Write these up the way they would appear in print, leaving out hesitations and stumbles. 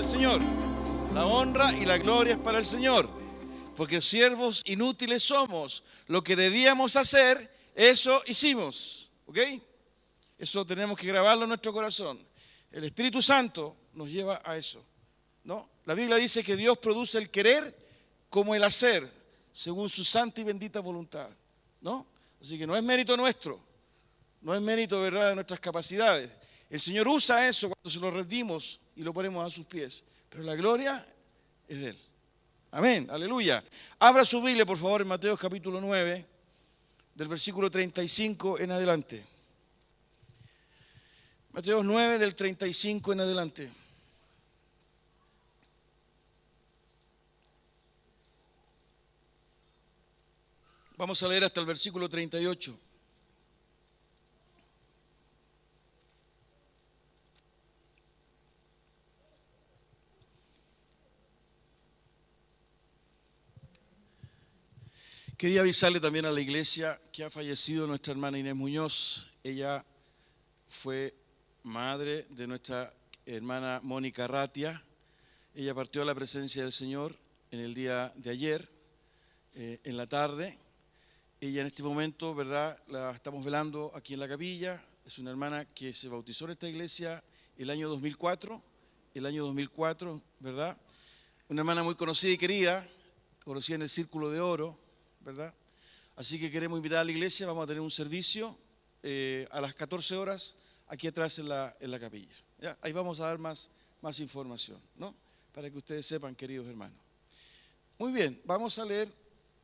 el Señor. La honra y la gloria es para el Señor. Porque siervos inútiles somos. Lo que debíamos hacer, eso hicimos. ¿Ok? Eso tenemos que grabarlo en nuestro corazón. El Espíritu Santo nos lleva a eso, ¿no? La Biblia dice que Dios produce el querer como el hacer, según su santa y bendita voluntad, ¿no? Así que no es mérito nuestro, no es mérito, ¿verdad?, de nuestras capacidades. El Señor usa eso cuando se lo rendimos y lo ponemos a sus pies, pero la gloria es de Él. Amén, aleluya. Abra su Biblia, por favor, en Mateo capítulo 9, del versículo 35 en adelante. Mateo 9, del 35 en adelante. Vamos a leer hasta el versículo 38. Quería avisarle también a la iglesia que ha fallecido nuestra hermana Inés Muñoz. Ella fue madre de nuestra hermana Mónica Ratia. Ella partió a la presencia del Señor en el día de ayer, en la tarde. Ella en este momento, ¿verdad?, la estamos velando aquí en la capilla. Es una hermana que se bautizó en esta iglesia el año 2004, ¿verdad? Una hermana muy conocida y querida, conocida en el Círculo de Oro, ¿verdad? Así que queremos invitar a la iglesia, vamos a tener un servicio a las 14 horas aquí atrás en la capilla. ¿Ya? Ahí vamos a dar más información, ¿no? Para que ustedes sepan, queridos hermanos. Muy bien, vamos a leer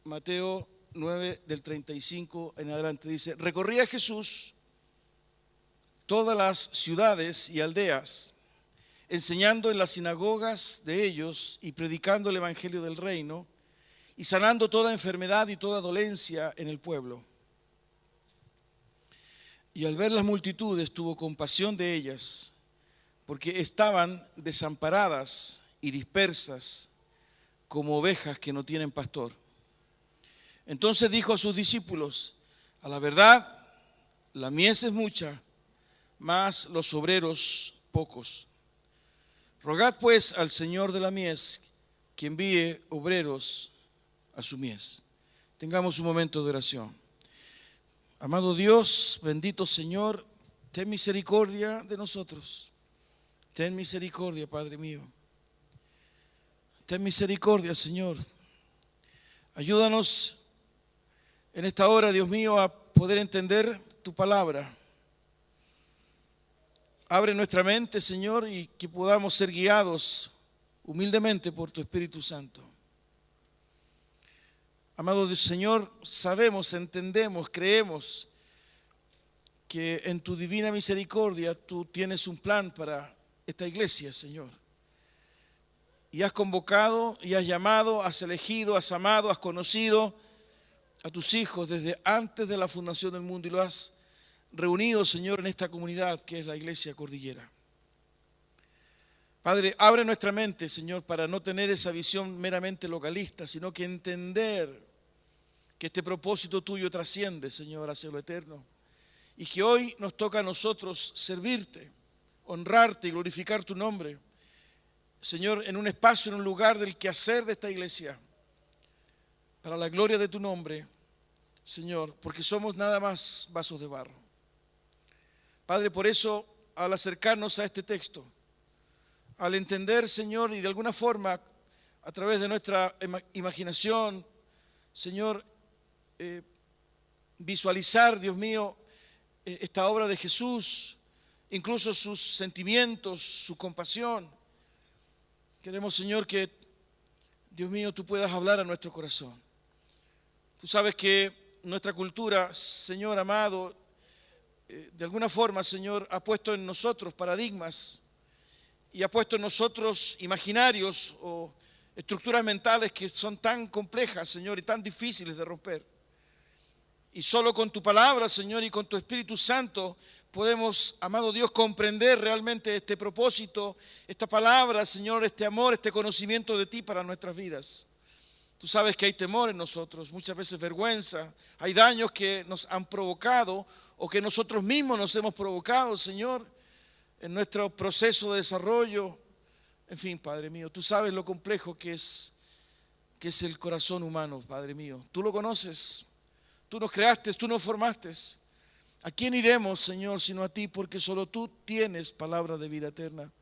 Mateo 9 del 35 en adelante. Dice: recorría Jesús todas las ciudades y aldeas, enseñando en las sinagogas de ellos y predicando el evangelio del reino y sanando toda enfermedad y toda dolencia en el pueblo. Y al ver las multitudes tuvo compasión de ellas, porque estaban desamparadas y dispersas como ovejas que no tienen pastor. Entonces dijo a sus discípulos: a la verdad, la mies es mucha, mas los obreros pocos. Rogad pues al Señor de la mies que envíe obreros a su mies. Tengamos un momento de oración. Amado Dios, bendito Señor, ten misericordia de nosotros. Ten misericordia, Padre mío. Ten misericordia, Señor. Ayúdanos en esta hora, Dios mío, a poder entender tu palabra. Abre nuestra mente, Señor, y que podamos ser guiados humildemente por tu Espíritu Santo. Amado Señor, sabemos, entendemos, creemos que en tu divina misericordia tú tienes un plan para esta iglesia, Señor. Y has convocado, y has llamado, has elegido, has amado, has conocido a tus hijos desde antes de la fundación del mundo y lo has reunido, Señor, en esta comunidad que es la Iglesia Cordillera. Padre, abre nuestra mente, Señor, para no tener esa visión meramente localista, sino que entender que este propósito tuyo trasciende, Señor, hacia lo eterno. Y que hoy nos toca a nosotros servirte, honrarte y glorificar tu nombre, Señor, en un espacio, en un lugar del quehacer de esta iglesia, para la gloria de tu nombre, Señor, porque somos nada más vasos de barro. Padre, por eso, al acercarnos a este texto, al entender, Señor, y de alguna forma, a través de nuestra imaginación, Señor, visualizar, Dios mío, esta obra de Jesús, incluso sus sentimientos, su compasión. Queremos, Señor, que, Dios mío, tú puedas hablar a nuestro corazón. Tú sabes que nuestra cultura, Señor amado, de alguna forma, Señor, ha puesto en nosotros paradigmas y ha puesto en nosotros imaginarios o estructuras mentales que son tan complejas, Señor, y tan difíciles de romper. Y solo con tu palabra, Señor, y con tu Espíritu Santo podemos, amado Dios, comprender realmente este propósito, esta palabra, Señor, este amor, este conocimiento de ti para nuestras vidas. Tú sabes que hay temor en nosotros, muchas veces vergüenza, hay daños que nos han provocado o que nosotros mismos nos hemos provocado, Señor, en nuestro proceso de desarrollo En fin, Padre mío, tú sabes lo complejo que es el corazón humano, Padre mío. Tú lo conoces, tú nos creaste, tú nos formaste. ¿A quién iremos, Señor, sino a ti? Porque solo tú tienes palabra de vida eterna.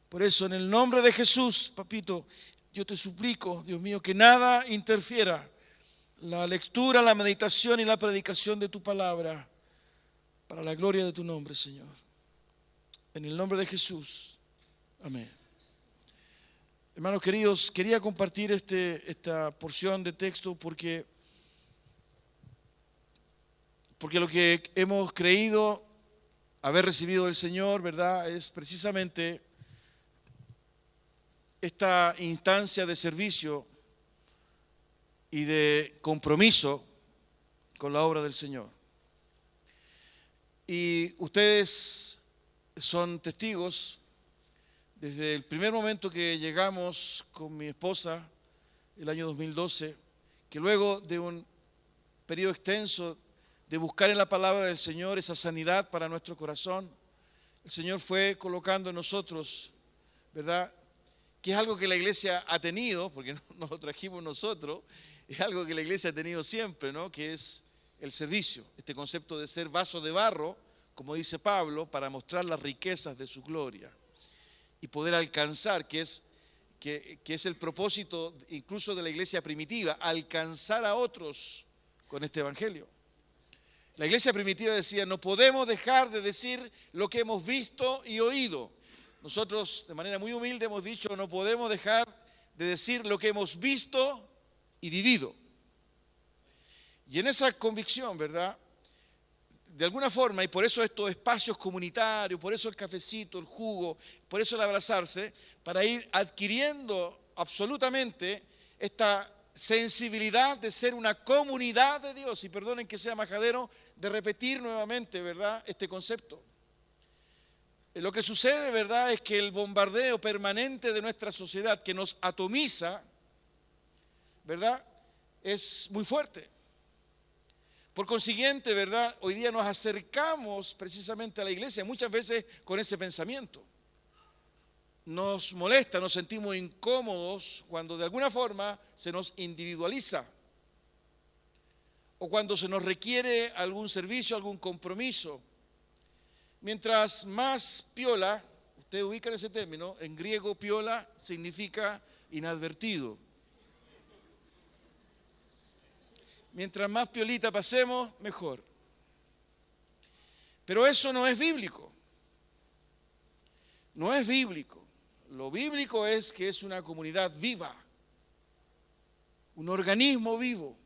Por eso, en el nombre de Jesús, papito, yo te suplico, Dios mío, que nada interfiera la lectura, la meditación y la predicación de tu palabra para la gloria de tu nombre, Señor. En el nombre de Jesús. Amén. Hermanos queridos, quería compartir esta porción de texto porque lo que hemos creído haber recibido del Señor, ¿verdad?, es precisamente esta instancia de servicio y de compromiso con la obra del Señor. Y ustedes son testigos. Desde el primer momento que llegamos con mi esposa, el año 2012, que luego de un periodo extenso de buscar en la palabra del Señor esa sanidad para nuestro corazón, el Señor fue colocando en nosotros, ¿verdad?, que es algo que la iglesia ha tenido, porque no lo trajimos nosotros, es algo que la iglesia ha tenido siempre, ¿no?, que es el servicio, este concepto de ser vaso de barro, como dice Pablo, para mostrar las riquezas de su gloria y poder alcanzar, que es el propósito incluso de la iglesia primitiva, alcanzar a otros con este evangelio. La iglesia primitiva decía, no podemos dejar de decir lo que hemos visto y oído. Nosotros, de manera muy humilde, hemos dicho, no podemos dejar de decir lo que hemos visto y vivido. Y en esa convicción, ¿verdad?, de alguna forma, y por eso estos espacios comunitarios, por eso el cafecito, el jugo, por eso el abrazarse, para ir adquiriendo absolutamente esta sensibilidad de ser una comunidad de Dios, y perdonen que sea majadero de repetir nuevamente, ¿verdad?, este concepto. Lo que sucede, ¿verdad?, es que el bombardeo permanente de nuestra sociedad que nos atomiza, ¿verdad?, es muy fuerte. Por consiguiente, ¿verdad?, hoy día nos acercamos precisamente a la iglesia muchas veces con ese pensamiento. Nos molesta, nos sentimos incómodos cuando de alguna forma se nos individualiza o cuando se nos requiere algún servicio, algún compromiso. Mientras más piola, ustedes ubican ese término, en griego piola significa inadvertido. Mientras más piolita pasemos, mejor. Pero eso no es bíblico. No es bíblico. Lo bíblico es que es una comunidad viva, un organismo vivo,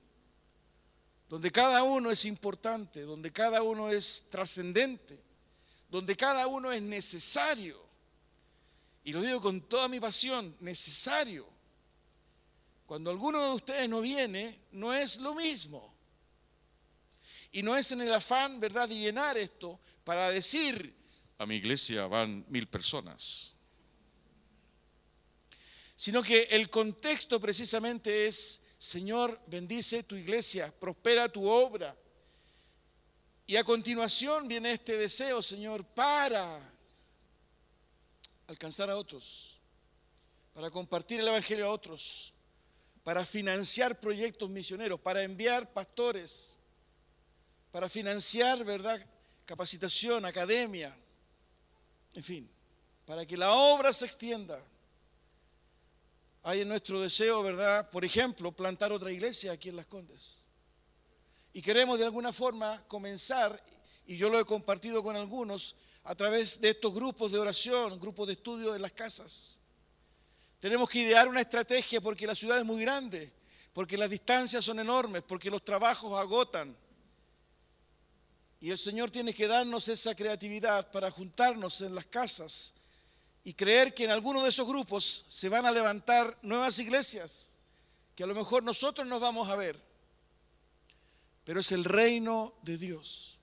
donde cada uno es importante, donde cada uno es trascendente, donde cada uno es necesario. Y lo digo con toda mi pasión, necesario. Cuando alguno de ustedes no viene, no es lo mismo. Y no es en el afán, ¿verdad?, de llenar esto para decir, a mi iglesia van 1000 personas. Sino que el contexto precisamente es, Señor, bendice tu iglesia, prospera tu obra. Y a continuación viene este deseo, Señor, para alcanzar a otros, para compartir el evangelio a otros, para financiar proyectos misioneros, para enviar pastores, para financiar, ¿verdad?, capacitación, academia, en fin, para que la obra se extienda. Hay en nuestro deseo, ¿verdad?, por ejemplo, plantar otra iglesia aquí en Las Condes. Y queremos de alguna forma comenzar, y yo lo he compartido con algunos, a través de estos grupos de oración, grupos de estudio en las casas. Tenemos que idear una estrategia porque la ciudad es muy grande, porque las distancias son enormes, porque los trabajos agotan. Y el Señor tiene que darnos esa creatividad para juntarnos en las casas y creer que en alguno de esos grupos se van a levantar nuevas iglesias, que a lo mejor nosotros nos vamos a ver, pero es el reino de Dios.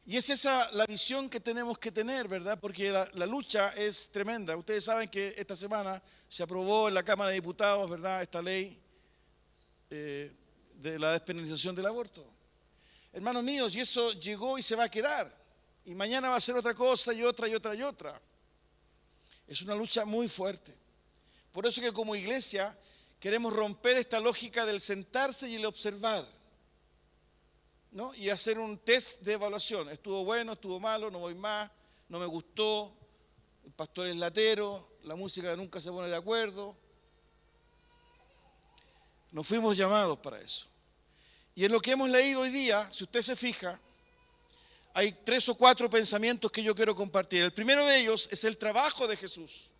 Y es esa la visión que tenemos que tener, ¿verdad? Porque la lucha es tremenda. Ustedes saben que esta semana se aprobó en la Cámara de Diputados, ¿verdad?, esta ley de la despenalización del aborto. Hermanos míos, y eso llegó y se va a quedar. Y mañana va a ser otra cosa y otra y otra y otra. Es una lucha muy fuerte. Por eso que como iglesia queremos romper esta lógica del sentarse y el observar, ¿no? Y hacer un test de evaluación. Estuvo bueno, estuvo malo, no voy más, no me gustó, el pastor es latero, la música nunca se pone de acuerdo. No fuimos llamados para eso. Y en lo que hemos leído hoy día, si usted se fija, hay 3 o 4 pensamientos que yo quiero compartir. El primero de ellos es el trabajo de Jesús.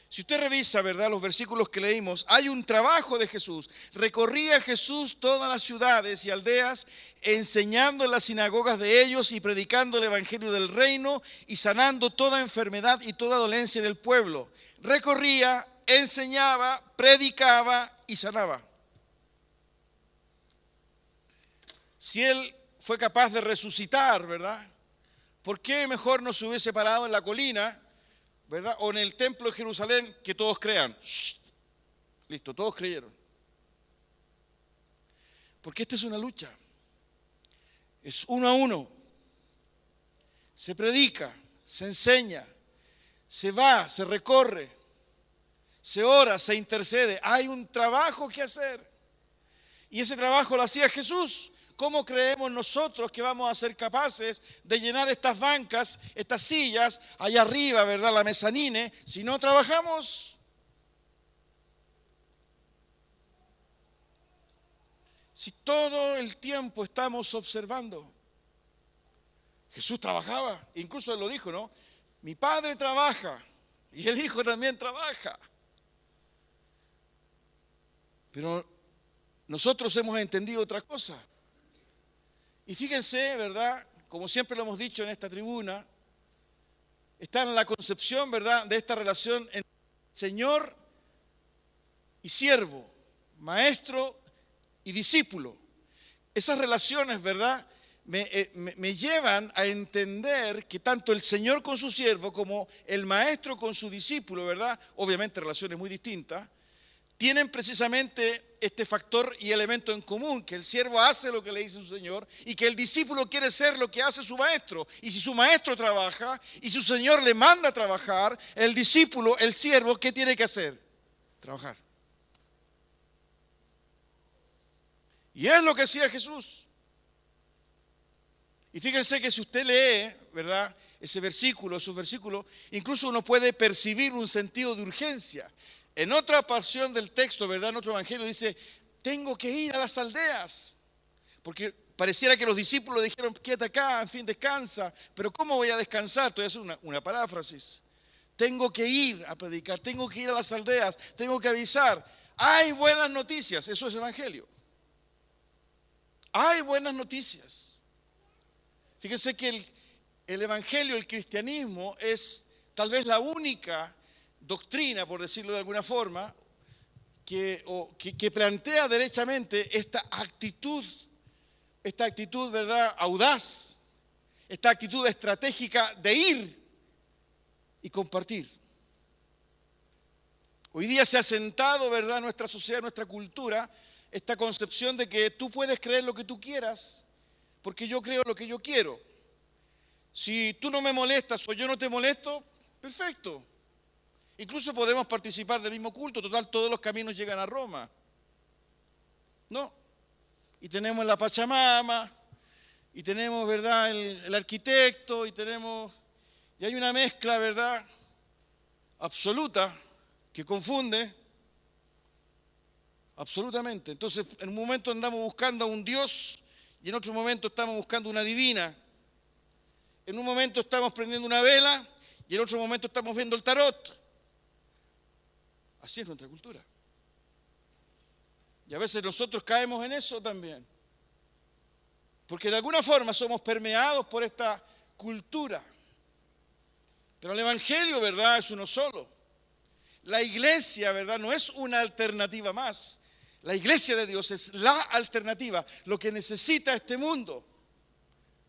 Si usted revisa, ¿verdad?, los versículos que leímos, hay un trabajo de Jesús. Recorría Jesús todas las ciudades y aldeas, enseñando en las sinagogas de ellos y predicando el evangelio del reino y sanando toda enfermedad y toda dolencia del pueblo. Recorría, enseñaba, predicaba y sanaba. Si él fue capaz de resucitar, ¿verdad?, ¿por qué mejor no se hubiese parado en la colina, ¿verdad?, o en el templo de Jerusalén, que todos crean? ¡Shh! Listo, todos creyeron. Porque esta es una lucha. Es 1 a 1. Se predica, se enseña, se va, se recorre, se ora, se intercede. Hay un trabajo que hacer. Y ese trabajo lo hacía Jesús. ¿Cómo creemos nosotros que vamos a ser capaces de llenar estas bancas, estas sillas, allá arriba, ¿verdad?, la mezanine, si no trabajamos? Si todo el tiempo estamos observando. Jesús trabajaba, incluso él lo dijo, ¿no? Mi Padre trabaja y el Hijo también trabaja. Pero nosotros hemos entendido otra cosa. Y fíjense, ¿verdad?, como siempre lo hemos dicho en esta tribuna, está en la concepción, ¿verdad?, de esta relación entre Señor y siervo, maestro y discípulo. Esas relaciones, ¿verdad?, me llevan a entender que tanto el Señor con su siervo como el maestro con su discípulo, ¿verdad?, obviamente relaciones muy distintas, tienen precisamente este factor y elemento en común, que el siervo hace lo que le dice su Señor y que el discípulo quiere ser lo que hace su maestro. Y si su maestro trabaja y su Señor le manda a trabajar, el discípulo, el siervo, ¿qué tiene que hacer? Trabajar. Y es lo que hacía Jesús. Y fíjense que si usted lee, ¿verdad?, ese versículo, esos versículos, incluso uno puede percibir un sentido de urgencia. En otra porción del texto, ¿verdad?, en otro evangelio dice, tengo que ir a las aldeas. Porque pareciera que los discípulos dijeron, quédate acá, en fin, descansa. Pero ¿cómo voy a descansar? Estoy haciendo una paráfrasis. Tengo que ir a predicar, tengo que ir a las aldeas, tengo que avisar. Hay buenas noticias, eso es evangelio. Hay buenas noticias. Fíjense que el evangelio, el cristianismo, es tal vez la única doctrina, por decirlo de alguna forma, que plantea derechamente esta actitud, ¿verdad?, audaz, esta actitud estratégica de ir y compartir. Hoy día se ha sentado, ¿verdad?, en nuestra sociedad, en nuestra cultura, esta concepción de que tú puedes creer lo que tú quieras, porque yo creo lo que yo quiero. Si tú no me molestas o yo no te molesto, perfecto. Incluso podemos participar del mismo culto, total, todos los caminos llegan a Roma. ¿No? Y tenemos la Pachamama, y tenemos, ¿verdad?, el arquitecto, y hay una mezcla, ¿verdad?, absoluta, que confunde, absolutamente. Entonces, en un momento andamos buscando a un Dios, y en otro momento estamos buscando una divina. En un momento estamos prendiendo una vela, y en otro momento estamos viendo el tarot. Así es nuestra cultura. Y a veces nosotros caemos en eso también. Porque de alguna forma somos permeados por esta cultura. Pero el evangelio, ¿verdad?, es uno solo. La iglesia, ¿verdad?, no es una alternativa más. La iglesia de Dios es la alternativa. Lo que necesita este mundo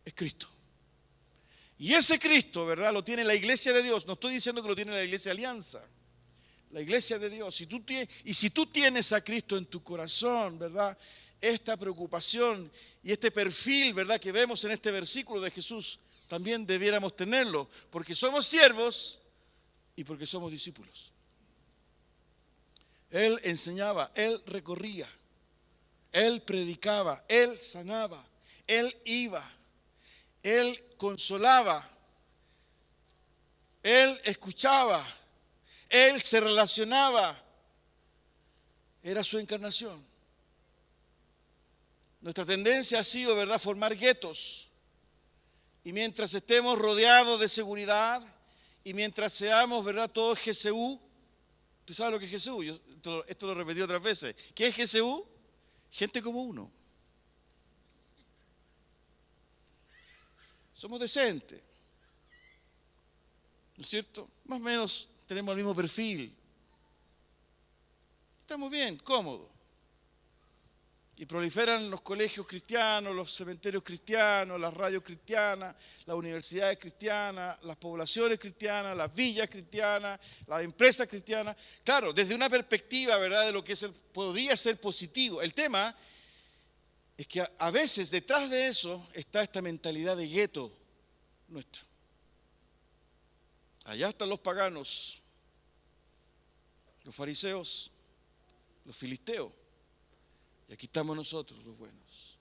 es Cristo. Y ese Cristo, ¿verdad?, lo tiene la iglesia de Dios. No estoy diciendo que lo tiene la iglesia de Alianza. La iglesia de Dios. Si tú tienes a Cristo en tu corazón, ¿verdad?, esta preocupación y este perfil, ¿verdad?, que vemos en este versículo de Jesús, también debiéramos tenerlo. Porque somos siervos y porque somos discípulos. Él enseñaba, Él recorría, Él predicaba, Él sanaba, Él iba, Él consolaba, Él escuchaba, Él se relacionaba. Era su encarnación. Nuestra tendencia ha sido, ¿verdad?, formar guetos. Y mientras estemos rodeados de seguridad y mientras seamos, ¿verdad?, todos GCU. ¿Usted sabe lo que es GCU? Esto lo repetí otras veces. ¿Qué es GCU? Gente como uno. Somos decentes. ¿No es cierto? Más o menos tenemos el mismo perfil. Estamos bien, cómodos. Y proliferan los colegios cristianos, los cementerios cristianos, las radios cristianas, las universidades cristianas, las poblaciones cristianas, las villas cristianas, las empresas cristianas. Claro, desde una perspectiva, ¿verdad?, de lo que podría ser positivo. El tema es que a veces detrás de eso está esta mentalidad de gueto nuestra. Allá están los paganos, los fariseos, los filisteos. Y aquí estamos nosotros, los buenos.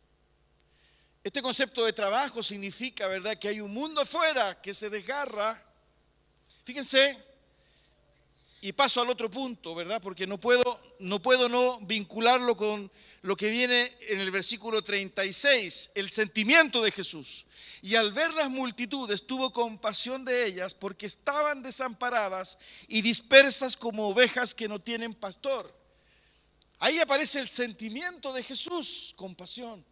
Este concepto de trabajo significa, ¿verdad?, que hay un mundo afuera que se desgarra. Fíjense, y paso al otro punto, ¿verdad?, porque no puedo no vincularlo con lo que viene en el versículo 36, el sentimiento de Jesús. Y al ver las multitudes tuvo compasión de ellas porque estaban desamparadas y dispersas como ovejas que no tienen pastor. Ahí aparece el sentimiento de Jesús, compasión.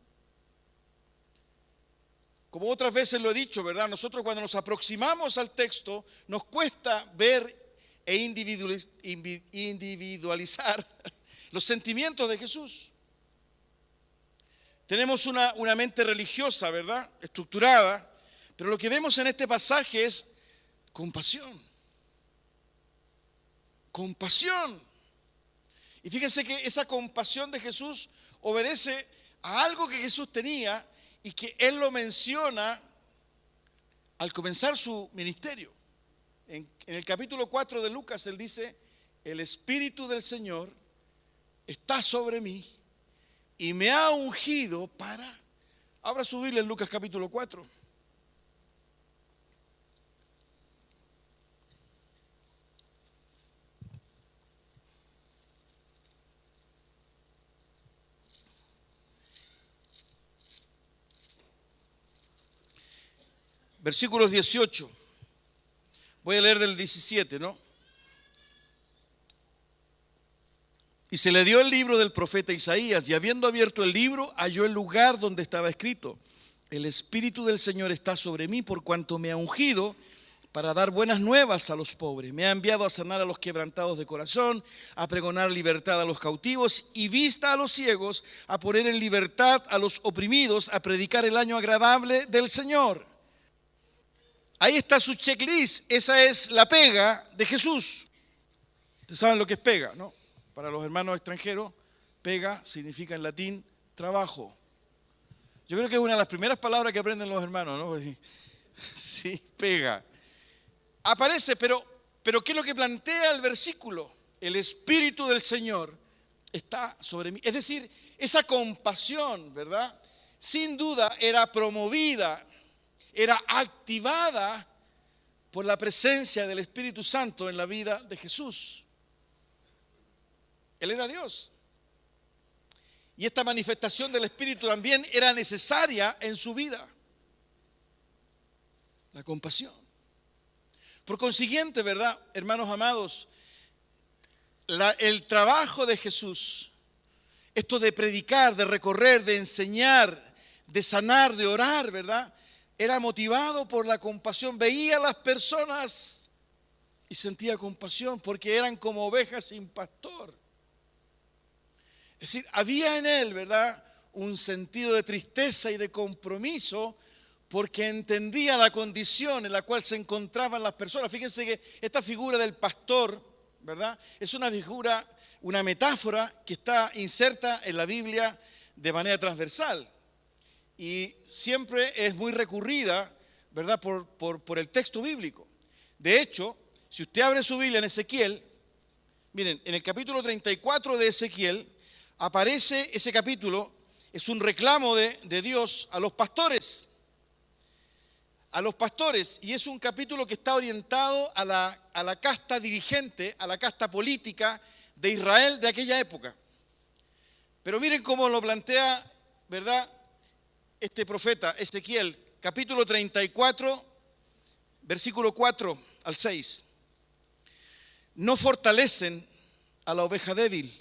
Como otras veces lo he dicho, ¿verdad? Nosotros cuando nos aproximamos al texto nos cuesta ver e individualizar los sentimientos de Jesús. Tenemos una mente religiosa, ¿verdad?, estructurada, pero lo que vemos en este pasaje es compasión. Compasión. Y fíjense que esa compasión de Jesús obedece a algo que Jesús tenía y que Él lo menciona al comenzar su ministerio. En el capítulo 4 de Lucas, Él dice, el Espíritu del Señor está sobre mí y me ha ungido para... Abra su Biblia en Lucas capítulo 4. Versículos 18. Voy a leer del 17, ¿no? Y se le dio el libro del profeta Isaías, y habiendo abierto el libro, halló el lugar donde estaba escrito: el Espíritu del Señor está sobre mí, por cuanto me ha ungido para dar buenas nuevas a los pobres. Me ha enviado a sanar a los quebrantados de corazón, a pregonar libertad a los cautivos y vista a los ciegos, a poner en libertad a los oprimidos, a predicar el año agradable del Señor. Ahí está su checklist. Esa es la pega de Jesús. Ustedes saben lo que es pega, ¿no? Para los hermanos extranjeros, pega significa en latín trabajo. Yo creo que es una de las primeras palabras que aprenden los hermanos, ¿no? Sí, pega. Aparece, pero ¿qué es lo que plantea el versículo? El Espíritu del Señor está sobre mí. Es decir, esa compasión, ¿verdad?, sin duda era promovida, era activada por la presencia del Espíritu Santo en la vida de Jesús. Él era Dios. Y esta manifestación del Espíritu también era necesaria en su vida. La compasión. Por consiguiente, ¿verdad, hermanos amados? El trabajo de Jesús, esto de predicar, de recorrer, de enseñar, de sanar, de orar, ¿verdad?, era motivado por la compasión. Veía a las personas y sentía compasión porque eran como ovejas sin pastor. Es decir, había en él, ¿verdad?, un sentido de tristeza y de compromiso porque entendía la condición en la cual se encontraban las personas. Fíjense que esta figura del pastor, ¿verdad?, es una figura, una metáfora que está inserta en la Biblia de manera transversal. Y siempre es muy recurrida, ¿verdad?, por el texto bíblico. De hecho, si usted abre su Biblia en Ezequiel, miren, en el capítulo 34 de Ezequiel aparece ese capítulo, es un reclamo de Dios a los pastores. A los pastores, y es un capítulo que está orientado a la casta dirigente, a la casta política de Israel de aquella época. Pero miren cómo lo plantea, ¿verdad?, este profeta Ezequiel, capítulo 34, versículo 4 al 6. No fortalecen a la oveja débil,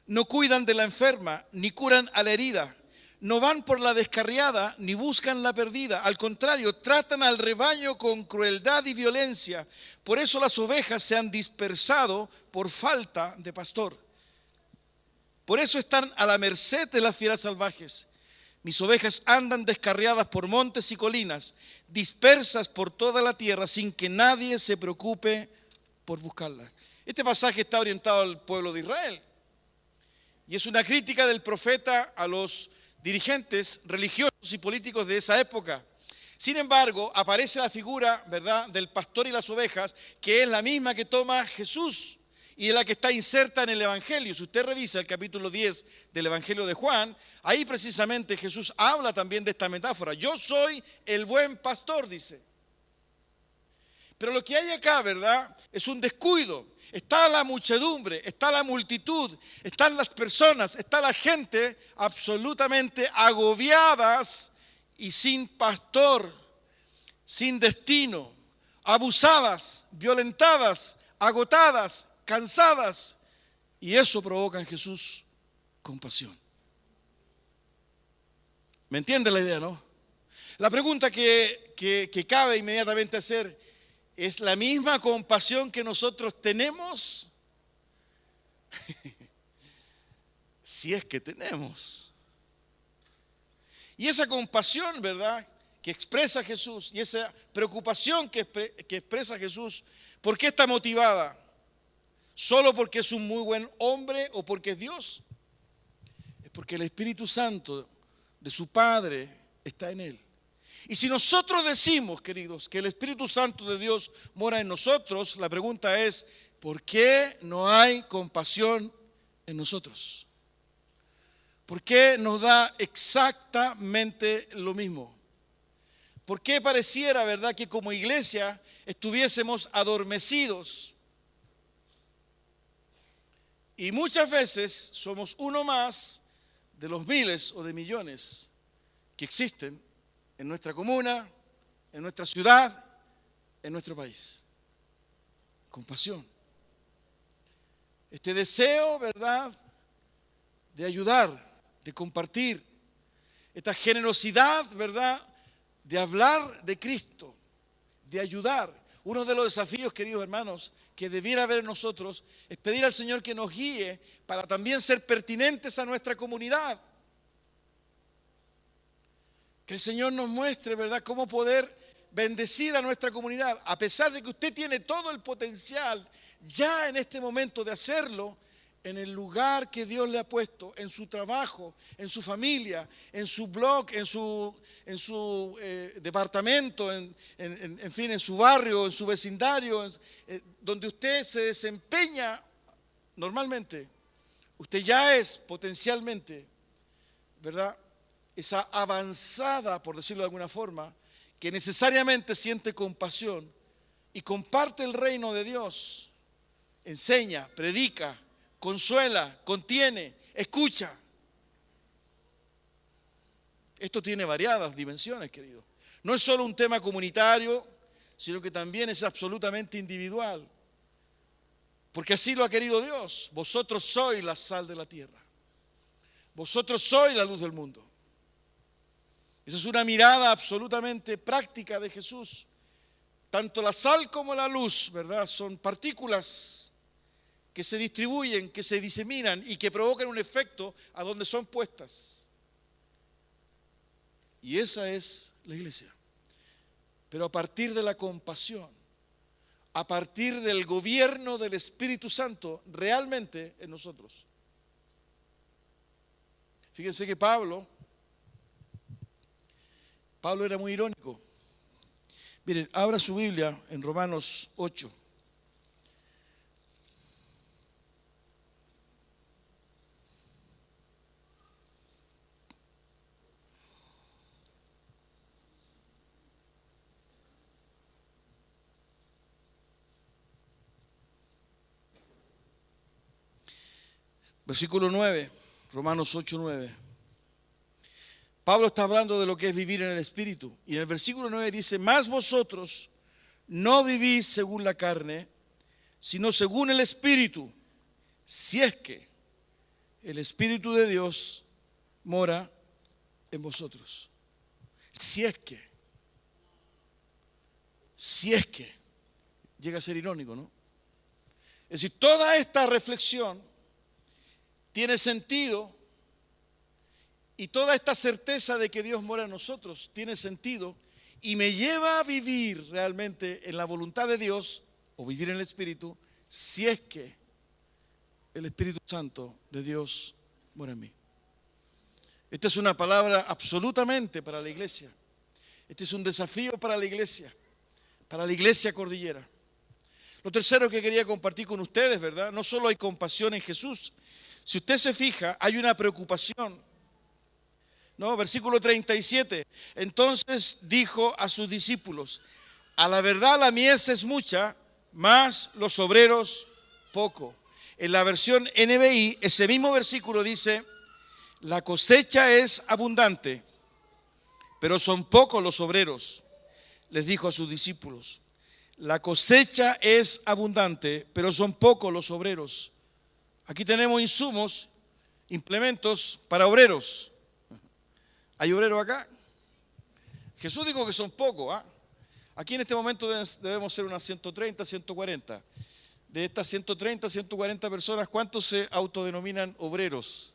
no cuidan de la enferma, ni curan a la herida. No van por la descarriada, ni buscan la perdida. Al contrario, tratan al rebaño con crueldad y violencia. Por eso las ovejas se han dispersado por falta de pastor. Por eso están a la merced de las fieras salvajes. Mis ovejas andan descarriadas por montes y colinas, dispersas por toda la tierra, sin que nadie se preocupe por buscarlas. Este pasaje está orientado al pueblo de Israel. Y es una crítica del profeta a los dirigentes religiosos y políticos de esa época. Sin embargo, aparece la figura, ¿verdad?, del pastor y las ovejas, que es la misma que toma Jesús y es la que está inserta en el Evangelio. Si usted revisa el capítulo 10 del Evangelio de Juan, ahí precisamente Jesús habla también de esta metáfora. Yo soy el buen pastor, dice. Pero lo que hay acá, ¿verdad?, es un descuido. Está la muchedumbre, está la multitud, están las personas, está la gente absolutamente agobiadas y sin pastor, sin destino, abusadas, violentadas, agotadas, cansadas. Y eso provoca en Jesús compasión. ¿Me entiende la idea, no? La pregunta que cabe inmediatamente hacer: ¿es la misma compasión que nosotros tenemos? Si es que tenemos. Y esa compasión, ¿verdad?, que expresa Jesús, y esa preocupación que expresa Jesús, ¿por qué está motivada? ¿Solo porque es un muy buen hombre o porque es Dios? Es porque el Espíritu Santo de su Padre está en él. Y si nosotros decimos, queridos, que el Espíritu Santo de Dios mora en nosotros, la pregunta es: ¿por qué no hay compasión en nosotros? ¿Por qué nos da exactamente lo mismo? ¿Por qué pareciera, verdad, que como iglesia estuviésemos adormecidos? Y muchas veces somos uno más de los miles o de millones que existen en nuestra comuna, en nuestra ciudad, en nuestro país. Compasión. Este deseo, ¿verdad?, de ayudar, de compartir. Esta generosidad, ¿verdad?, de hablar de Cristo, de ayudar. Uno de los desafíos, queridos hermanos, que debiera haber en nosotros es pedir al Señor que nos guíe para también ser pertinentes a nuestra comunidad. Que el Señor nos muestre, ¿verdad?, cómo poder bendecir a nuestra comunidad. A pesar de que usted tiene todo el potencial ya en este momento de hacerlo, en el lugar que Dios le ha puesto, en su trabajo, en su familia, en su blog, en su departamento, en fin, en su barrio, en su vecindario, donde usted se desempeña normalmente. Usted ya es potencialmente, ¿verdad?, esa avanzada, por decirlo de alguna forma, que necesariamente siente compasión y comparte el reino de Dios. Enseña, predica, consuela, contiene, escucha. Esto tiene variadas dimensiones, querido. No es solo un tema comunitario, sino que también es absolutamente individual. Porque así lo ha querido Dios. Vosotros sois la sal de la tierra. Vosotros sois la luz del mundo. Esa es una mirada absolutamente práctica de Jesús. Tanto la sal como la luz, ¿verdad?, son partículas que se distribuyen, que se diseminan y que provocan un efecto a donde son puestas. Y esa es la iglesia. Pero a partir de la compasión, a partir del gobierno del Espíritu Santo realmente en nosotros. Fíjense que Pablo era muy irónico. Miren, abra su Biblia en Romanos 8. Versículo 9, Romanos 8, 9. Pablo está hablando de lo que es vivir en el Espíritu. Y en el versículo 9 dice, mas vosotros no vivís según la carne, sino según el Espíritu, si es que el Espíritu de Dios mora en vosotros. Si es que, llega a ser irónico, ¿no? Es decir, toda esta reflexión tiene sentido y toda esta certeza de que Dios mora en nosotros tiene sentido y me lleva a vivir realmente en la voluntad de Dios o vivir en el Espíritu si es que el Espíritu Santo de Dios mora en mí. Esta es una palabra absolutamente para la iglesia. Este es un desafío para la iglesia Cordillera. Lo tercero que quería compartir con ustedes, ¿verdad? No solo hay compasión en Jesús. Si usted se fija, hay una preocupación. ¿No? Versículo 37. Entonces dijo a sus discípulos, a la verdad la mies es mucha, mas los obreros poco. En la versión NBI, ese mismo versículo dice, la cosecha es abundante, pero son pocos los obreros. Les dijo a sus discípulos, la cosecha es abundante, pero son pocos los obreros. Aquí tenemos insumos, implementos para obreros. ¿Hay obreros acá? Jesús dijo que son pocos. Aquí en este momento debemos ser unas 130, 140. De estas 130, 140 personas, ¿cuántos se autodenominan obreros?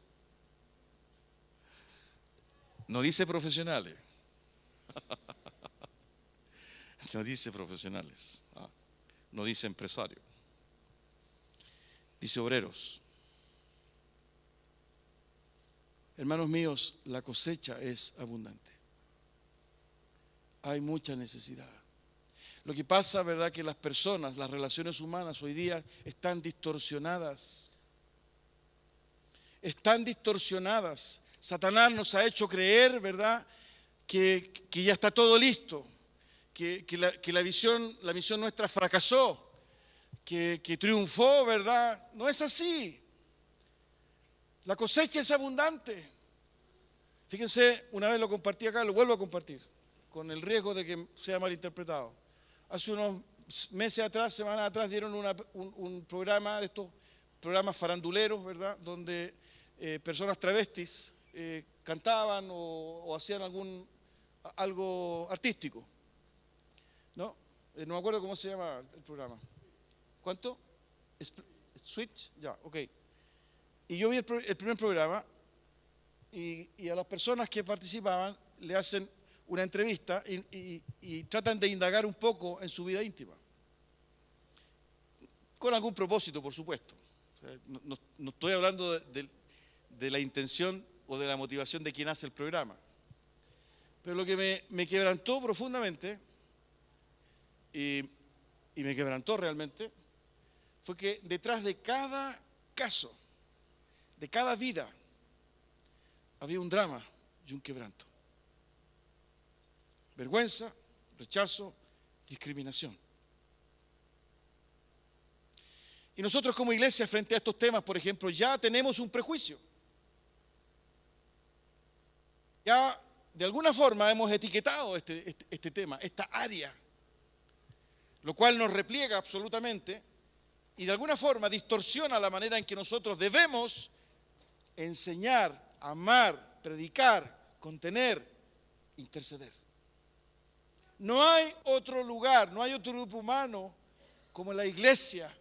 No dice profesionales. No dice profesionales. No dice empresarios. Dice obreros. Hermanos míos, la cosecha es abundante. Hay mucha necesidad. Lo que pasa, ¿verdad?, que las personas, las relaciones humanas hoy día están distorsionadas. Están distorsionadas. Satanás nos ha hecho creer, ¿verdad?, que ya está todo listo, que la misión nuestra fracasó, que triunfó, ¿verdad? No es así. La cosecha es abundante. Fíjense, una vez lo compartí acá, lo vuelvo a compartir, con el riesgo de que sea malinterpretado. Hace unos meses atrás, semanas atrás, dieron un programa de estos programas faranduleros, ¿verdad?, donde personas travestis cantaban o hacían algo artístico. ¿No? No me acuerdo cómo se llama el programa. ¿Cuánto? ¿Switch? Ya, ok. Y yo vi el primer programa y a las personas que participaban le hacen una entrevista y tratan de indagar un poco en su vida íntima. Con algún propósito, por supuesto. O sea, no estoy hablando de la intención o de la motivación de quien hace el programa. Pero lo que me quebrantó profundamente, y me quebrantó realmente, fue que detrás de cada caso, de cada vida, había un drama y un quebranto. Vergüenza, rechazo, discriminación. Y nosotros como iglesia frente a estos temas, por ejemplo, ya tenemos un prejuicio. Ya de alguna forma hemos etiquetado este tema, esta área, lo cual nos repliega absolutamente y de alguna forma distorsiona la manera en que nosotros debemos enseñar, amar, predicar, contener, interceder. No hay otro lugar, no hay otro grupo humano como la iglesia,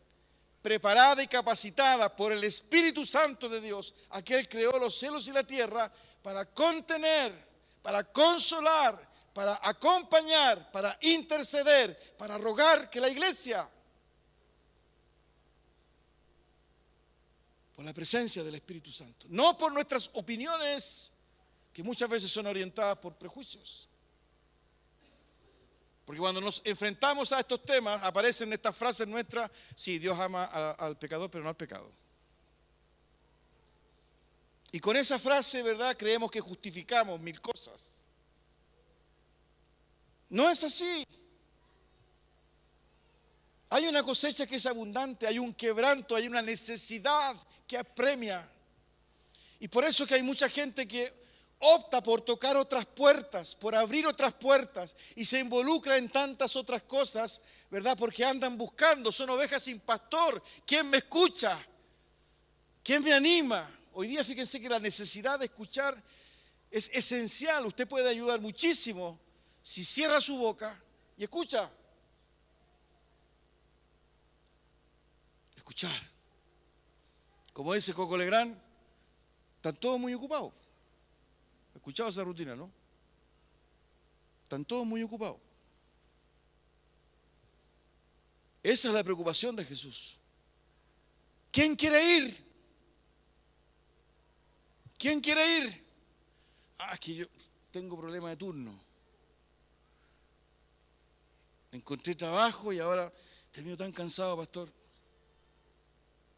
preparada y capacitada por el Espíritu Santo de Dios, aquel creó los cielos y la tierra, para contener, para consolar, para acompañar, para interceder, para rogar que la iglesia, por la presencia del Espíritu Santo, no por nuestras opiniones, que muchas veces son orientadas por prejuicios. Porque cuando nos enfrentamos a estos temas, aparecen estas frases nuestras, sí, Dios ama al pecador, pero no al pecado. Y con esa frase, ¿verdad?, creemos que justificamos mil cosas. No es así. Hay una cosecha que es abundante, hay un quebranto, hay una necesidad que apremia Y por eso que hay mucha gente que opta por tocar otras puertas, por abrir otras puertas y se involucra en tantas otras cosas, ¿verdad? Porque andan buscando, son ovejas sin pastor. ¿Quién me escucha? ¿Quién me anima? Hoy día fíjense que la necesidad de escuchar es esencial. Usted puede ayudar muchísimo si cierra su boca y escucha. Escuchar. Como dice Coco Legrand, están todos muy ocupados. ¿He escuchado esa rutina, no? Están todos muy ocupados. Esa es la preocupación de Jesús. ¿Quién quiere ir? ¿Quién quiere ir? Es que yo tengo problema de turno. Encontré trabajo y ahora termino tan cansado, pastor.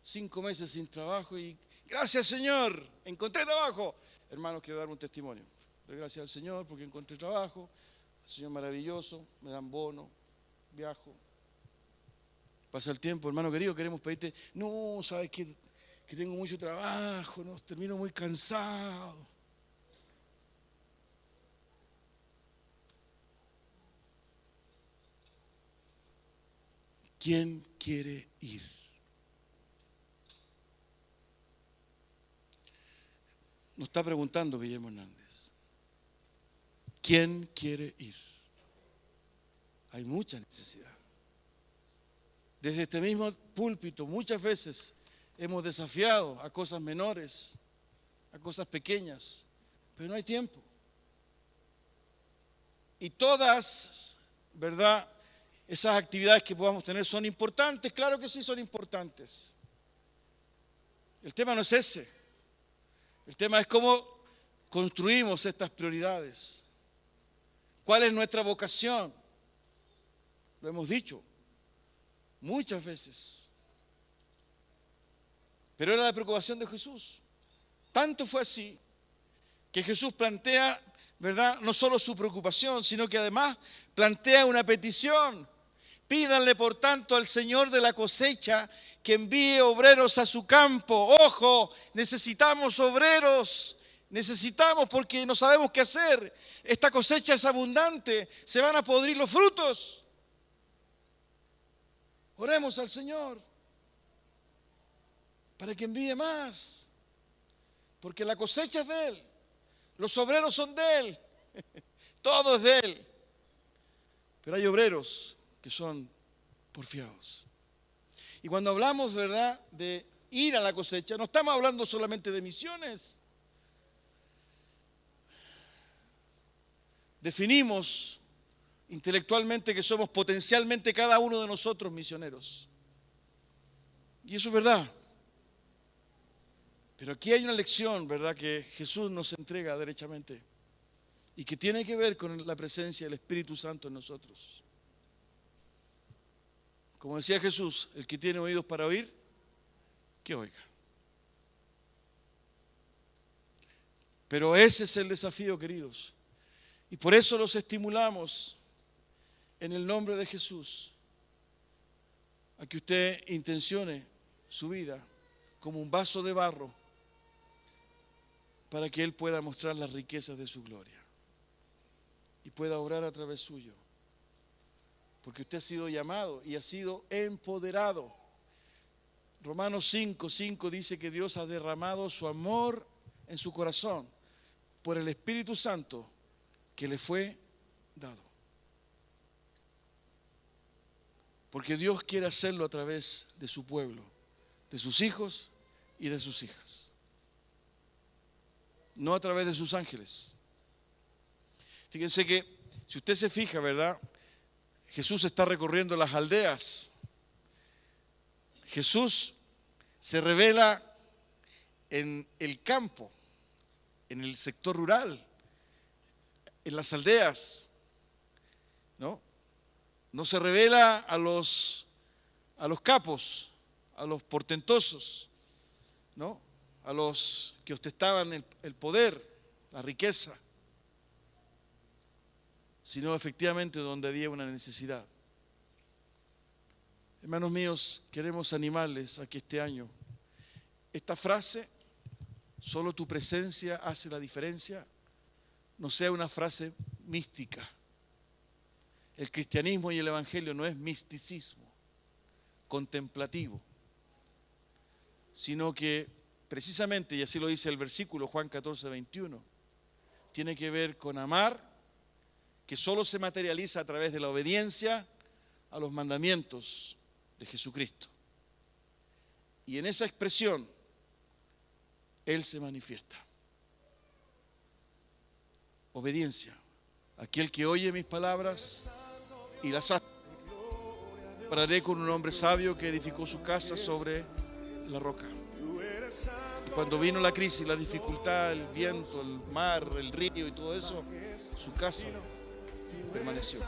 5 meses sin trabajo y gracias, Señor, encontré trabajo. Hermanos, quiero dar un testimonio. Doy gracias al Señor porque encontré trabajo. El Señor maravilloso, me dan bono, viajo. Pasa el tiempo, hermano querido, queremos pedirte. No, sabes que tengo mucho trabajo, no, termino muy cansado. ¿Quién quiere ir? Nos está preguntando Guillermo Hernández. ¿Quién quiere ir? Hay mucha necesidad. Desde este mismo púlpito muchas veces hemos desafiado a cosas menores, a cosas pequeñas, pero no hay tiempo. Y todas, ¿verdad?, esas actividades que podamos tener son importantes, claro que sí son importantes. El tema no es ese. El tema es cómo construimos estas prioridades. ¿Cuál es nuestra vocación? Lo hemos dicho muchas veces. Pero era la preocupación de Jesús. Tanto fue así que Jesús plantea, ¿verdad?, no solo su preocupación, sino que además plantea una petición. Pídanle, por tanto, al Señor de la cosecha que envíe obreros a su campo. Ojo, necesitamos obreros. Necesitamos porque no sabemos qué hacer. Esta cosecha es abundante. Se van a podrir los frutos. Oremos al Señor para que envíe más. Porque la cosecha es de Él. Los obreros son de Él. Todo es de Él. Pero hay obreros que son porfiados. Y cuando hablamos, ¿verdad?, de ir a la cosecha, no estamos hablando solamente de misiones. Definimos intelectualmente que somos potencialmente cada uno de nosotros misioneros. Y eso es verdad. Pero aquí hay una lección, ¿verdad?, que Jesús nos entrega derechamente y que tiene que ver con la presencia del Espíritu Santo en nosotros. Como decía Jesús, el que tiene oídos para oír, que oiga. Pero ese es el desafío, queridos. Y por eso los estimulamos en el nombre de Jesús a que usted intencione su vida como un vaso de barro para que Él pueda mostrar las riquezas de su gloria y pueda obrar a través suyo. Porque usted ha sido llamado y ha sido empoderado. Romanos 5:5 dice que Dios ha derramado su amor en su corazón por el Espíritu Santo que le fue dado. Porque Dios quiere hacerlo a través de su pueblo, de sus hijos y de sus hijas. No a través de sus ángeles. Fíjense que si usted se fija, ¿verdad?, Jesús está recorriendo las aldeas. Jesús se revela en el campo, en el sector rural, en las aldeas, ¿no? No se revela a los capos, a los portentosos, ¿no?, a los que ostentaban el poder, la riqueza, sino efectivamente donde había una necesidad. Hermanos míos, queremos animarles a que este año esta frase Solo tu presencia hace la diferencia. No sea una frase mística. El cristianismo y el evangelio no es misticismo contemplativo, sino que precisamente, y así lo dice el versículo Juan 14, 21, tiene que ver con amar, que solo se materializa a través de la obediencia a los mandamientos de Jesucristo. Y en esa expresión, Él se manifiesta. Obediencia. Aquel que oye mis palabras y las hace. Compararé con un hombre sabio que edificó su casa sobre la roca. Y cuando vino la crisis, la dificultad, el viento, el mar, el río y todo eso, su casa permaneció.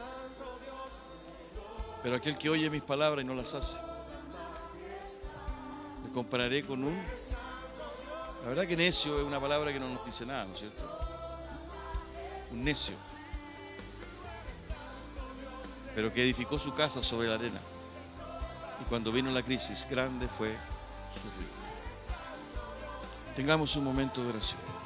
Pero aquel que oye mis palabras y no las hace, me compararé con un... La verdad que necio es una palabra que no nos dice nada, ¿no es cierto? Un necio. Pero que edificó su casa sobre la arena. Y cuando vino la crisis, grande fue su ruina. Tengamos un momento de oración.